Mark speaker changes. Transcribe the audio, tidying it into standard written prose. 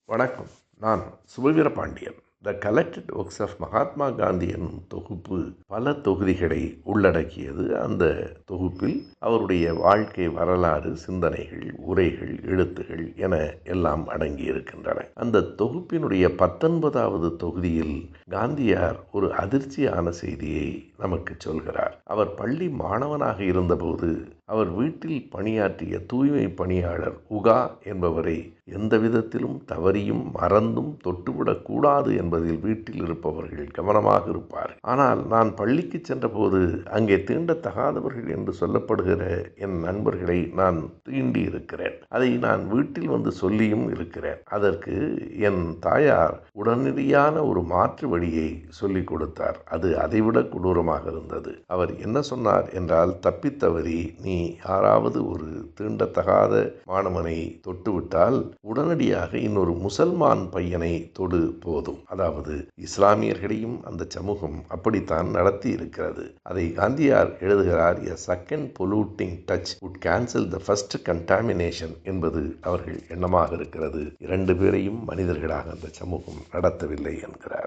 Speaker 1: வணக்கம். நான் Subaveera Pandian. The collected works of Mahatma Gandhi என்னும் தொகுப்பு பல தொகுதிகளை உள்ளடக்கியது. அந்த தொகுப்பில் அவருடைய வாழ்க்கை வரலாறு, சிந்தனைகள், உரைகள், எழுத்துகள் என எல்லாம் அடங்கியிருக்கின்றன. அந்த தொகுப்பினுடைய 19வது தொகுதியில் காந்தியார் ஒரு அதிர்ச்சியான செய்தியை நமக்கு சொல்கிறார். அவர் பள்ளி மாணவனாக இருந்தபோது அவர் வீட்டில் பணியாற்றிய தூய்மை பணியாளர் உகா என்பவரை எந்த விதத்திலும் தவறியும் மறந்தும் தொட்டுவிடக்கூடாது என்பதில் வீட்டில் இருப்பவர்கள் கவனமாக இருப்பார். ஆனால் நான் பள்ளிக்கு சென்றபோது அங்கே தீண்டத்தகாதவர்கள் என்று சொல்லப்படுகிற என் நண்பர்களை நான் தீண்டி இருக்கிறேன். அதை நான் வீட்டில் வந்து சொல்லியும் இருக்கிறேன். அதற்கு என் தாயார் உடனடியான ஒரு மாற்று வழியை சொல்லிக் கொடுத்தார். அது அதைவிட கொடூரமாக இருந்தது. அவர் என்ன சொன்னார் என்றால், தப்பித்தவறி நீ யாராவது ஒரு தீண்டத்தகாத மாணவனை தொட்டுவிட்டால் உடனடியாக இன்னொரு முசல்மான் பையனை தொடு போதும். அதாவது இஸ்லாமியர்களையும் அந்த சமூகம் அப்படித்தான் நடத்தி இருக்கிறது. அதை காந்தியார் எழுதுகிறார், a second polluting touch would cancel the first contamination என்பது அவர்கள் எண்ணமாக இருக்கிறது. இரண்டு பேரையும் மனிதர்களாக அந்த சமூகம் நடத்தவில்லை என்கிறார்.